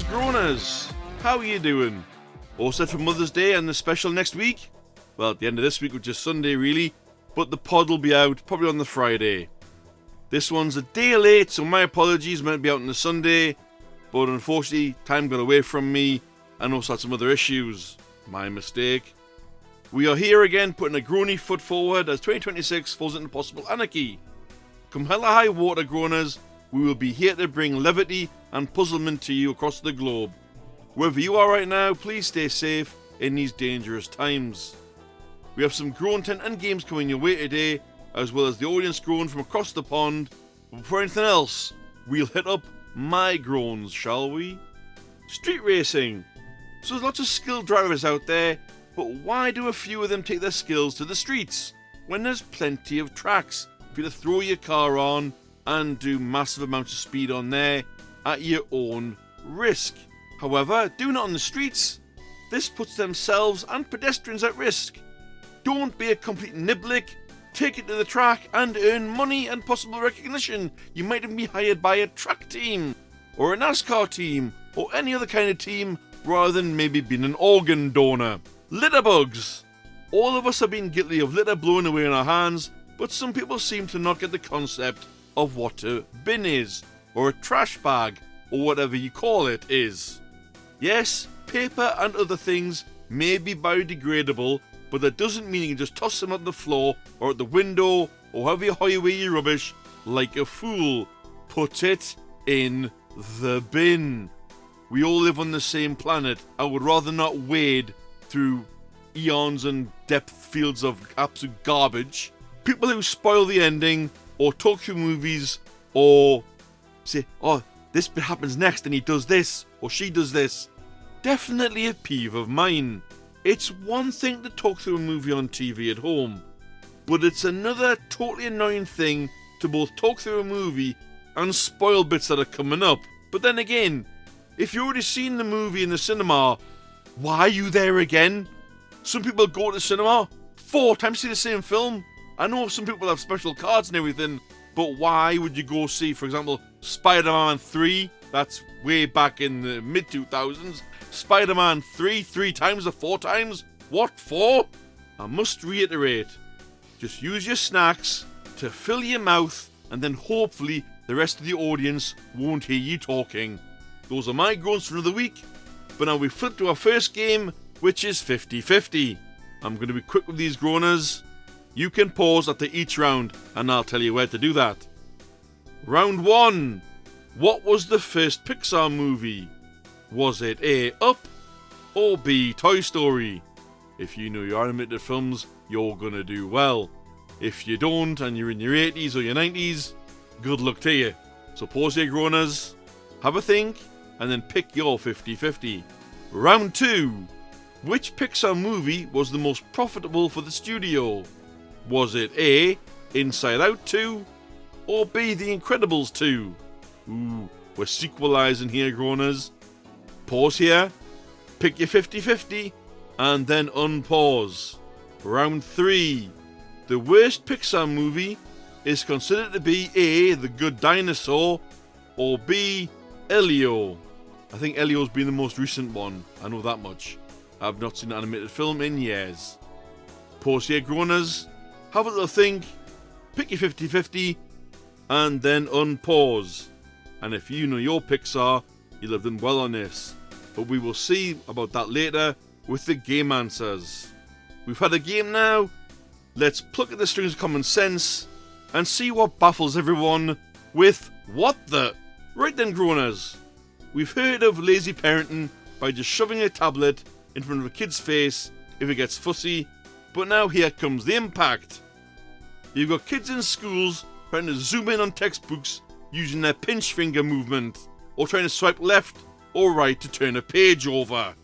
Groaners, how are you doing? All set for Mother's Day and the special next week? Well, at the end of this week, which is Sunday really, but the pod will be out probably on the Friday. This one's a day late, so my apologies, meant to be out on the Sunday, but unfortunately, time got away from me and also had some other issues. My mistake. We are here again, putting a groany foot forward as 2026 falls into possible anarchy. Come hell or high water, Groaners, we will be here to bring levity and puzzlement to you across the globe. Wherever you are right now, please stay safe in these dangerous times. We have some groantent and games coming your way today, as well as the audience groan from across the pond. But before anything else, we'll hit up my groans, shall we? Street racing. So there's lots of skilled drivers out there, but why do a few of them take their skills to the streets when there's plenty of tracks for you to throw your car on and do massive amounts of speed on there at your own risk? However, doing it on the streets, this puts themselves and pedestrians at risk. Don't be a complete niblick, take it to the track and earn money and possible recognition. You might even be hired by a track team, or a NASCAR team, or any other kind of team, rather than maybe being an organ donor. Litterbugs. All of us have been guilty of litter blowing away in our hands, but some people seem to not get the concept of what a bin is, or a trash bag, or whatever you call it is. Yes, paper and other things may be biodegradable, but that doesn't mean you can just toss them on the floor, or at the window, or however you hide away your rubbish, like a fool. Put it in the bin. We all live on the same planet. I would rather not wade through eons and depth fields of absolute garbage. People who spoil the ending, or talk through movies, or say, oh, this bit happens next and he does this, or she does this. Definitely a peeve of mine. It's one thing to talk through a movie on TV at home, but it's another totally annoying thing to both talk through a movie and spoil bits that are coming up. But then again, if you've already seen the movie in the cinema, why are you there again? Some people go to the cinema 4 times to see the same film. I know some people have special cards and everything, but why would you go see, for example, Spider-Man 3? That's way back in the mid-2000s. Spider-Man 3 times or 4 times? What for? I must reiterate, just use your snacks to fill your mouth, and then hopefully the rest of the audience won't hear you talking. Those are my groans for another week, but now we flip to our first game, which is 50-50. I'm going to be quick with these groaners. You can pause after each round, and I'll tell you where to do that. Round 1. What was the first Pixar movie? Was it A, Up, or B, Toy Story? If you know your animated films, you're gonna do well. If you don't, and you're in your 80s or your 90s, good luck to you. So pause your groaners, have a think, and then pick your 50-50. Round 2. Which Pixar movie was the most profitable for the studio? Was it A, Inside Out 2, or B, The Incredibles 2? Ooh, we're sequelizing here, groaners. Pause here, pick your 50-50, and then unpause. Round 3. The worst Pixar movie is considered to be A, The Good Dinosaur, or B, Elio. I think Elio's been the most recent one, I know that much. I've not seen an animated film in years. Pause here, groaners. Have a little think, pick your 50-50, and then unpause. And if you know your Pixar, you'll have done well on this. But we will see about that later with the game answers. We've had a game now. Let's pluck at the strings of common sense and see what baffles everyone with what the... Right then, groaners. We've heard of lazy parenting by just shoving a tablet in front of a kid's face if it gets fussy. But now here comes the impact. You've got kids in schools trying to zoom in on textbooks using their pinch finger movement, or trying to swipe left or right to turn a page over.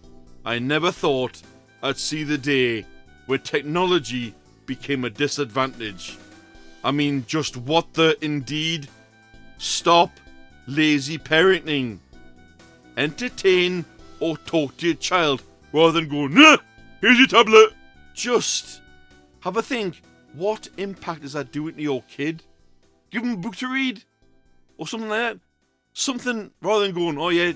I never thought I'd see the day where technology became a disadvantage. I mean, just what the indeed? Stop lazy parenting. Entertain or talk to your child rather than go, nah, here's your tablet. Just have a think. What impact is that doing to your kid? Give them a book to read or something like that. Something rather than going, oh yeah,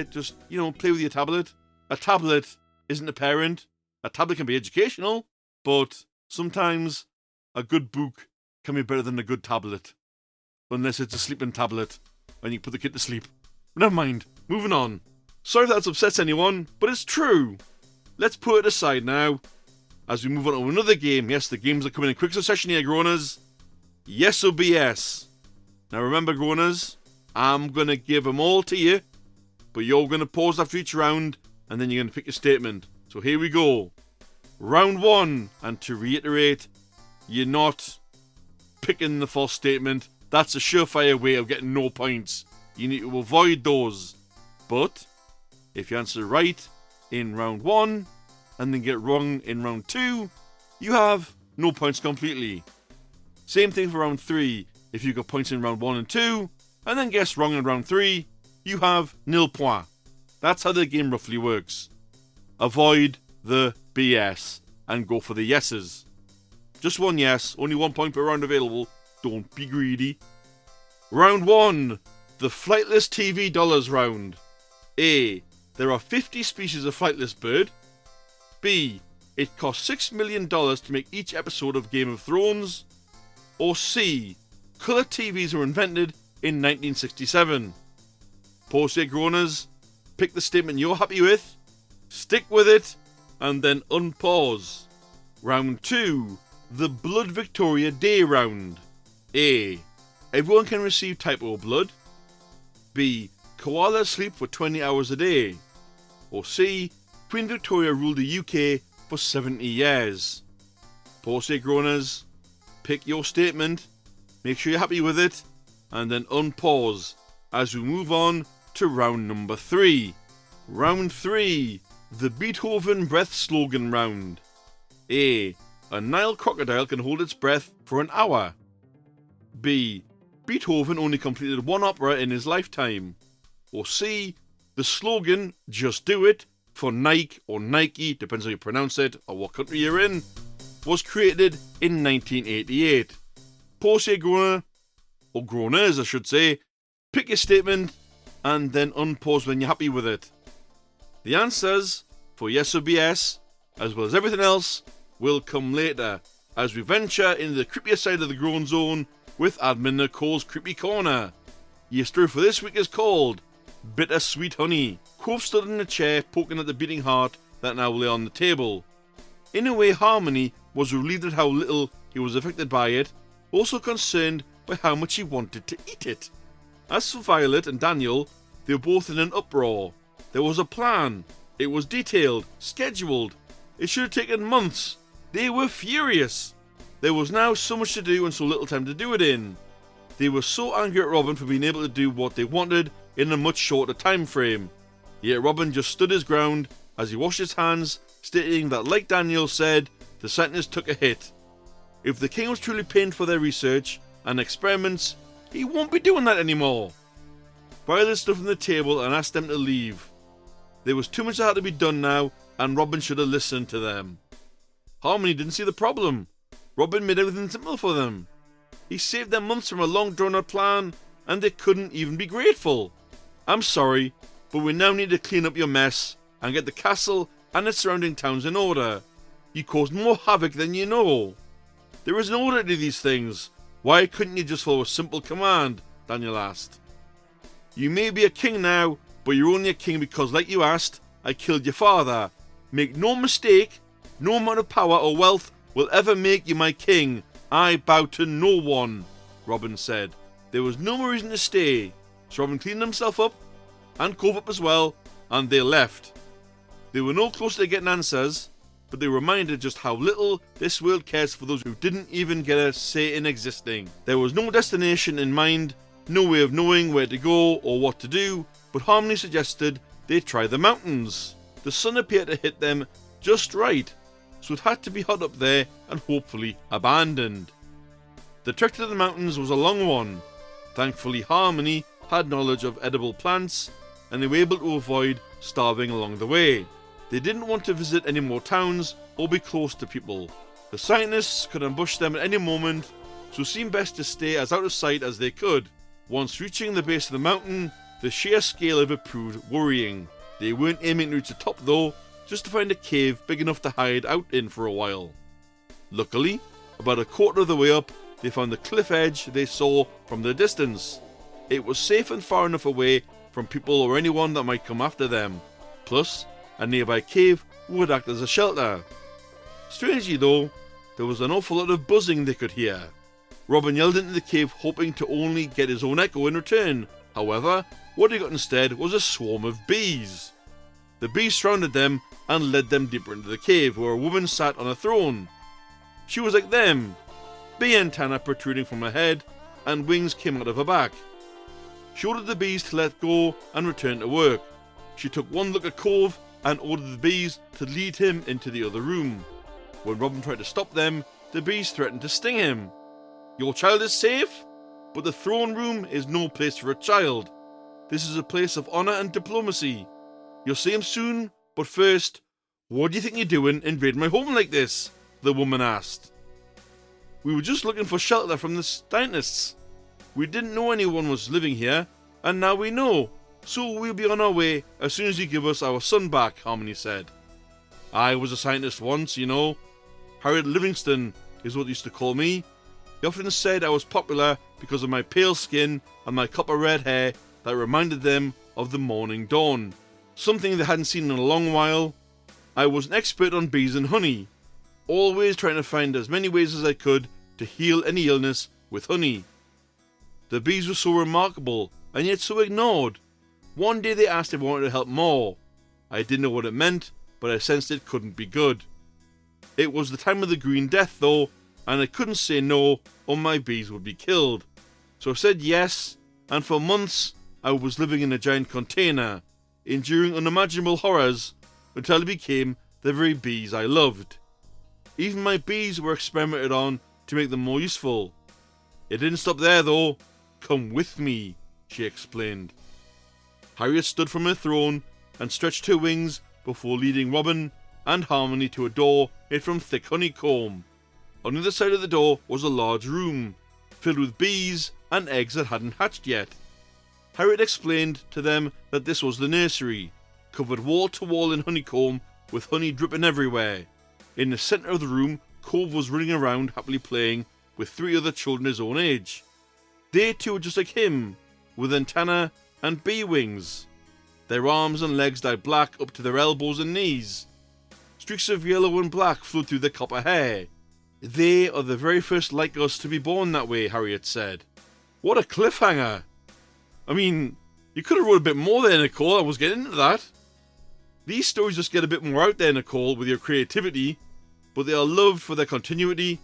just, play with your tablet. A tablet isn't a parent. A tablet can be educational, but sometimes a good book can be better than a good tablet. Unless it's a sleeping tablet and you put the kid to sleep. Never mind, moving on. Sorry if that's upsets anyone, but it's true. Let's put it aside now as we move on to another game. Yes, the games are coming in quick succession here, Groaners. Yes or BS. Now remember, Groaners, I'm going to give them all to you, but you're going to pause after each round and then you're going to pick your statement. So here we go. Round 1, and to reiterate, you're not picking the false statement. That's a surefire way of getting no points. You need to avoid those. But if you answer right in round 1 and then get wrong in round 2, you have no points completely. Same thing for round 3. If you got points in round 1 and 2 and then guess wrong in round 3, you have nil points. That's how the game roughly works. Avoid the BS and go for the yeses. Just one yes, only 1 point per round available. Don't be greedy. Round 1, the flightless TV dollars round. A. There are 50 species of flightless bird. B. It costs $6 million to make each episode of Game of Thrones. Or C. Colour TVs were invented in 1967. Pause here, Groaners. Pick the statement you're happy with, stick with it, and then unpause. Round 2, the Blood Victoria Day round. A. Everyone can receive type O blood. B. Koalas sleep for 20 hours a day. Or C. Queen Victoria ruled the UK for 70 years. Pause here, Groaners. Pick your statement, make sure you're happy with it, and then unpause as we move on to round number 3. Round 3, the Beethoven breath slogan round. A. A Nile crocodile can hold its breath for an hour. B. Beethoven only completed one opera in his lifetime. Or C. The slogan, just do it, for Nike or Nike, depends how you pronounce it or what country you're in, was created in 1988. Pause here, Groaner, or Groaners I should say, pick your statement and then unpause when you're happy with it. The answers for yes or BS, as well as everything else, will come later as we venture into the creepier side of the groan zone with admin Nicole's Creepy Corner. Your story for this week is called Bittersweet Honey. Quoth stood in a chair poking at the beating heart that now lay on the table. In a way, Harmony was relieved at how little he was affected by it, also concerned by how much he wanted to eat it. As for Violet and Daniel, they were both in an uproar. There was a plan. It was detailed, scheduled. It should have taken months. They were furious. There was now so much to do and so little time to do it in. They were so angry at Robin for being able to do what they wanted in a much shorter time frame. Yet Robin just stood his ground as he washed his hands, stating that, like Daniel said, the sentence took a hit. If the king was truly paying for their research and experiments, he won't be doing that anymore. Violet stood from the table and asked them to leave. There was too much that had to be done now, and Robin should have listened to them. Harmony didn't see the problem. Robin made everything simple for them. He saved them months from a long drawn out plan, and they couldn't even be grateful. I'm sorry, but we now need to clean up your mess and get the castle and its surrounding towns in order. You caused more havoc than you know. There is an order to these things. Why couldn't you just follow a simple command? Daniel asked. You may be a king now, but you're only a king because, like you asked, I killed your father. Make no mistake, no amount of power or wealth will ever make you my king. I bow to no one, Robin said. There was no more reason to stay, so Robin cleaned himself up, and Cove up as well, and they left. They were no closer to getting answers, but they were reminded just how little this world cares for those who didn't even get a say in existing. There was no destination in mind, no way of knowing where to go or what to do, but Harmony suggested they tried the mountains. The sun appeared to hit them just right, so it had to be hot up there and hopefully abandoned. The trek to the mountains was a long one. Thankfully, Harmony had knowledge of edible plants, and they were able to avoid starving along the way. They didn't want to visit any more towns or be close to people. The scientists could ambush them at any moment, so it seemed best to stay as out of sight as they could. Once reaching the base of the mountain, the sheer scale of it proved worrying. They weren't aiming to reach the top though, just to find a cave big enough to hide out in for a while. Luckily, about a quarter of the way up, they found the cliff edge they saw from the distance. It was safe and far enough away from people or anyone that might come after them. Plus, a nearby cave would act as a shelter. Strangely though, there was an awful lot of buzzing they could hear. Robin yelled into the cave hoping to only get his own echo in return. However, what he got instead was a swarm of bees. The bees surrounded them and led them deeper into the cave, where a woman sat on a throne. She was like them, bee antennae protruding from her head and wings came out of her back. She ordered the bees to let go and return to work. She took one look at Cove and ordered the bees to lead him into the other room. When Robin tried to stop them, the bees threatened to sting him. Your child is safe, but the throne room is no place for a child. This is a place of honour and diplomacy. You'll see him soon, but first, what do you think you're doing invading my home like this? The woman asked. We were just looking for shelter from the scientists. We didn't know anyone was living here, and now we know, so we'll be on our way as soon as you give us our son back, Harmony said. I was a scientist once, you know. Harriet Livingston is what they used to call me. He often said I was popular because of my pale skin and my copper red hair that reminded them of the morning dawn, something they hadn't seen in a long while. I was an expert on bees and honey, always trying to find as many ways as I could to heal any illness with honey. The bees were so remarkable and yet so ignored. One day they asked if I wanted to help more. I didn't know what it meant, but I sensed it couldn't be good. It was the time of the Green Death though, and I couldn't say no or my bees would be killed. So I said yes, and for months I was living in a giant container, enduring unimaginable horrors until I became the very bees I loved. Even my bees were experimented on to make them more useful. It didn't stop there though. Come with me, she explained. Harriet stood from her throne and stretched her wings before leading Robin and Harmony to a door made from thick honeycomb. On the other side of the door was a large room, filled with bees and eggs that hadn't hatched yet. Harriet explained to them that this was the nursery, covered wall to wall in honeycomb with honey dripping everywhere. In the centre of the room, Cove was running around happily playing with 3 other children his own age. They too were just like him, with antennae and bee wings. Their arms and legs dyed black up to their elbows and knees. Streaks of yellow and black flowed through their copper hair. They are the very first like us to be born that way, Harriet said. What a cliffhanger! I mean, you could have wrote a bit more there, Nicole. I was getting into that. These stories just get a bit more out there, Nicole, with your creativity, but they are loved for their continuity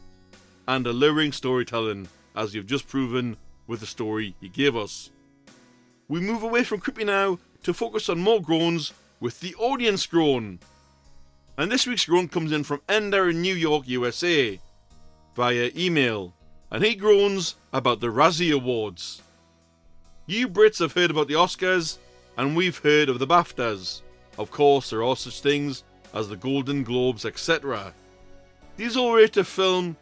and alluring storytelling, as you've just proven with the story you gave us. We move away from creepy now to focus on more groans with the audience groan. And this week's groan comes in from Ender in New York, USA, via email, and he groans about the Razzie Awards. You Brits have heard about the Oscars, and we've heard of the BAFTAs. Of course, there are such things as the Golden Globes, etc. These all rate a film,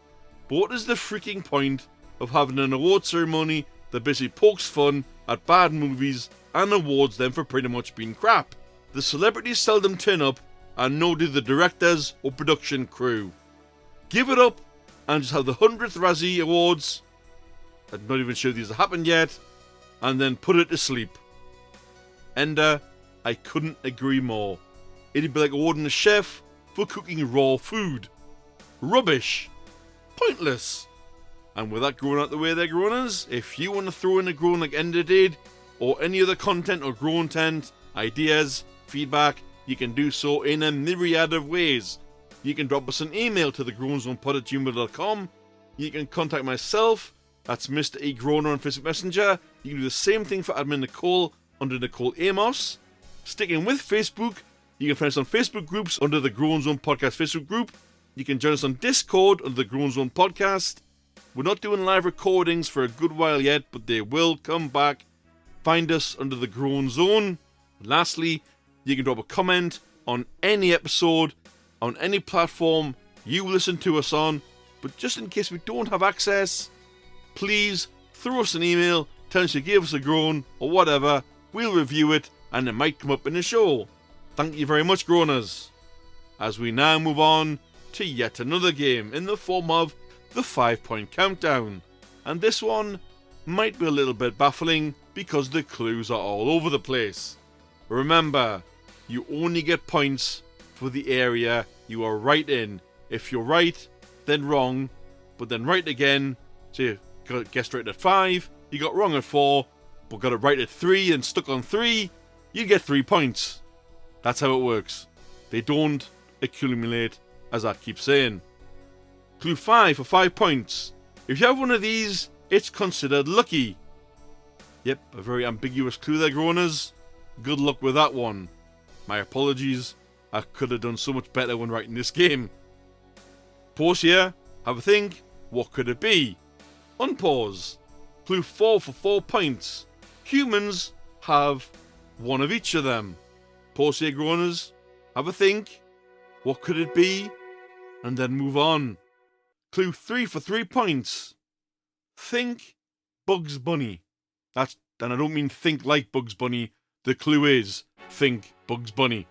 but what is the freaking point of having an award ceremony that basically pokes fun at bad movies and awards them for pretty much being crap? The celebrities seldom turn up, and no do the directors or production crew. Give it up and just have the 100th Razzie Awards, I'm not even sure these have happened yet, and then put it to sleep. Ender, I couldn't agree more. It'd be like awarding a chef for cooking raw food. Rubbish. Pointless. And with that groan out the way there, groaners, if you want to throw in a groan like Ender did, or any other content or groantent, ideas, feedback, you can do so in a myriad of ways. You can drop us an email to thegroanzonepod@gmail.com. You can contact myself, that's Mr. E. Groaner on Facebook Messenger. You can do the same thing for admin Nicole under Nicole Amos. Sticking with Facebook, you can find us on Facebook groups under the Groan Zone Podcast Facebook group. You can join us on Discord under the Groan Zone Podcast. We're not doing live recordings for a good while yet, but they will come back. Find us under the Groan Zone. Lastly, you can drop a comment on any episode, on any platform you listen to us on. But just in case we don't have access, please throw us an email, tell us you gave us a groan or whatever. We'll review it and it might come up in the show. Thank you very much, Groaners. As we now move on to yet another game in the form of the 5-point countdown. And this one might be a little bit baffling because the clues are all over the place. Remember, you only get points for the area you are right in. If you're right, then wrong, but then right again. So you guessed right at 5, you got wrong at 4, but got it right at 3 and stuck on 3, you get 3 points. That's how it works. They don't accumulate, as I keep saying. Clue 5 for 5 points. If you have one of these, it's considered lucky. Yep, a very ambiguous clue there, Groaners. Good luck with that one. My apologies, I could have done so much better when writing this game. Pause here, have a think, what could it be? Unpause. Clue 4 for 4 points. Humans have one of each of them. Pause here, Groaners, have a think, what could it be? And then move on. Clue 3 for 3 points. Think Bugs Bunny. And I don't mean think like Bugs Bunny. The clue is think Bugs Bunny.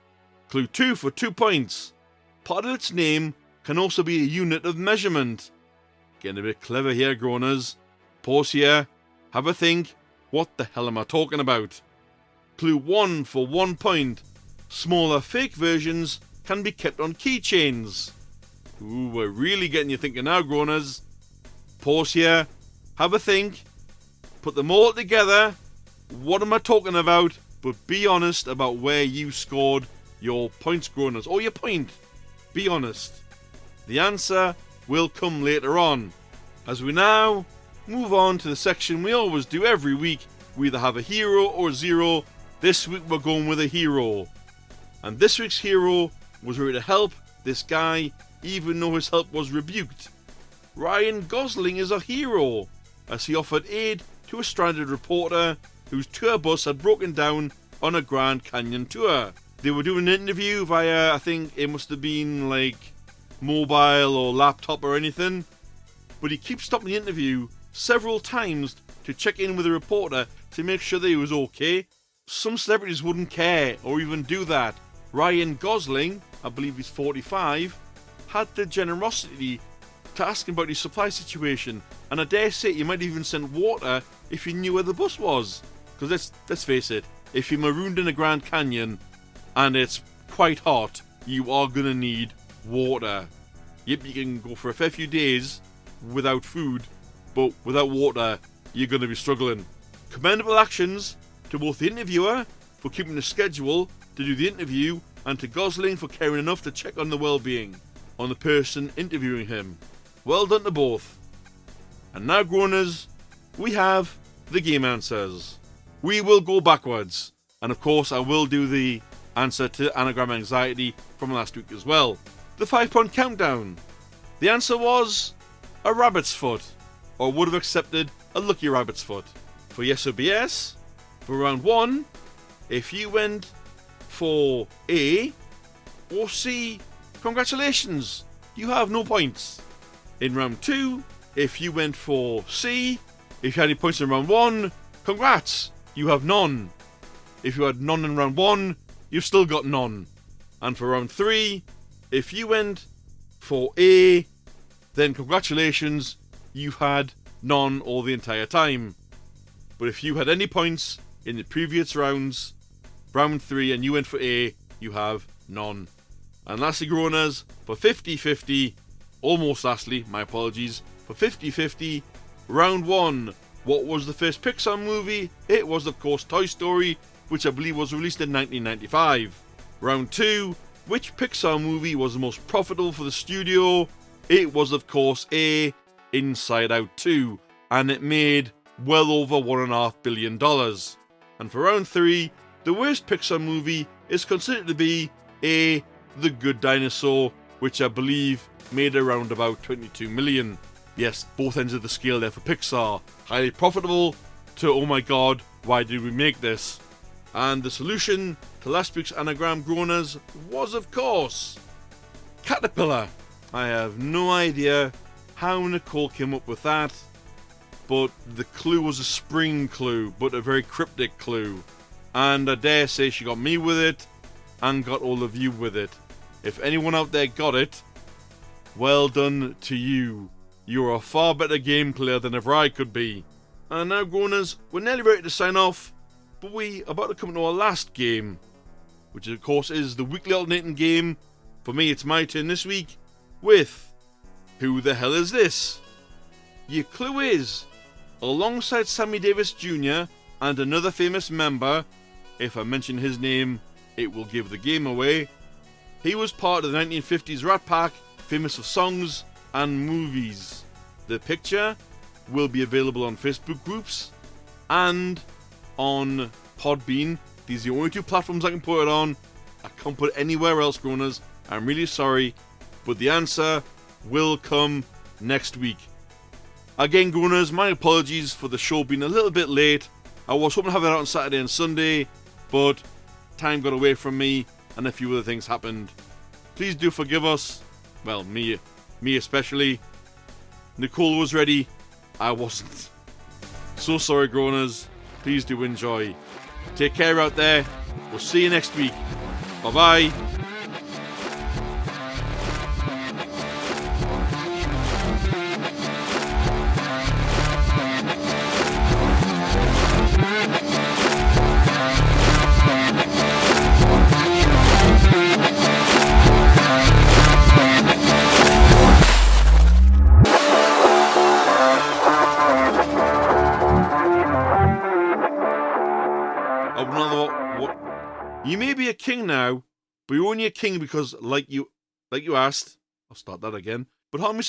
Clue 2 for 2 points. Part of its name can also be a unit of measurement. Getting a bit clever here, Groaners. Pause here. Have a think. What the hell am I talking about? Clue 1 for 1 point. Smaller fake versions can be kept on keychains. Ooh, we're really getting you thinking now, Groaners. Pause here. Have a think. Put them all together. What am I talking about? But be honest about where you scored your points, Groaners. Or your point. Be honest. The answer will come later on. As we now move on to the section we always do every week. We either have a hero or a zero. This week we're going with a hero. And this week's hero was ready to help this guy even though his help was rebuked. Ryan Gosling is a hero as he offered aid to a stranded reporter whose tour bus had broken down on a Grand Canyon tour. They were doing an interview via, I think it must have been like mobile or laptop or anything, but he keeps stopping the interview several times to check in with the reporter to make sure that he was okay. Some celebrities wouldn't care or even do that. Ryan Gosling, I believe he's 45, had the generosity to ask him about his supply situation, and I dare say he might even send water if he knew where the bus was. Because let's face it, if you're marooned in a Grand Canyon and it's quite hot, you are going to need water. Yep, you can go for a fair few days without food, but without water, you're going to be struggling. Commendable actions to both the interviewer for keeping the schedule to do the interview and to Gosling for caring enough to check on the well-being on the person interviewing him. Well done to both. And now, Groaners, we have the game answers. We will go backwards, and of course I will do the answer to Anagram Anxiety from last week as well. The 5-point countdown. The answer was a rabbit's foot, or would have accepted a lucky rabbit's foot. For yes or BS, for round 1, if you went for A or C, congratulations, you have no points. In round 2, if you went for C, if you had any points in round 1, congrats, you have none. If you had none in round 1, you've still got none. And for round 3, if you went for A, then congratulations, you've had none all the entire time. But if you had any points in the previous rounds, round 3, and you went for A, you have none. And lastly, Groaners, for 50-50, almost lastly, my apologies, for 50-50, round 1, what was the first Pixar movie? It was, of course, Toy Story, which I believe was released in 1995. Round 2, which Pixar movie was the most profitable for the studio? It was, of course, A, Inside Out 2, and it made well over $1.5 billion. And for round 3, the worst Pixar movie is considered to be A. The Good Dinosaur, which I believe made around about 22 million. Yes, both ends of the scale there for Pixar. Highly profitable to, oh my god, why did we make this? And the solution to last week's anagram Groaners was, of course, caterpillar. I have no idea how Nicole came up with that, but the clue was a spring clue, but a very cryptic clue. And I dare say she got me with it, and got all of you with it. If anyone out there got it, well done to you. You're a far better game player than ever I could be. And now, Groaners, we're nearly ready to sign off, but we are about to come to our last game, which of course is the weekly alternating game. For me, it's my turn this week, with Who the Hell Is This? Your clue is, alongside Sammy Davis Jr. and another famous member, if I mention his name, it will give the game away. He was part of the 1950s Rat Pack, famous for songs and movies. The picture will be available on Facebook groups and on Podbean. These are the only two platforms I can put it on. I can't put it anywhere else, Groaners. I'm really sorry, but the answer will come next week. Again, Groaners, my apologies for the show being a little bit late. I was hoping to have it out on Saturday and Sunday, but time got away from me and a few other things happened. Please do forgive us. Well, me especially. Nicole was ready. I wasn't. So sorry, Groaners. Please do enjoy. Take care out there. We'll see you next week. Bye-bye. You may be a king now, but you're only a king because, like you asked. I'll start that again. But how many?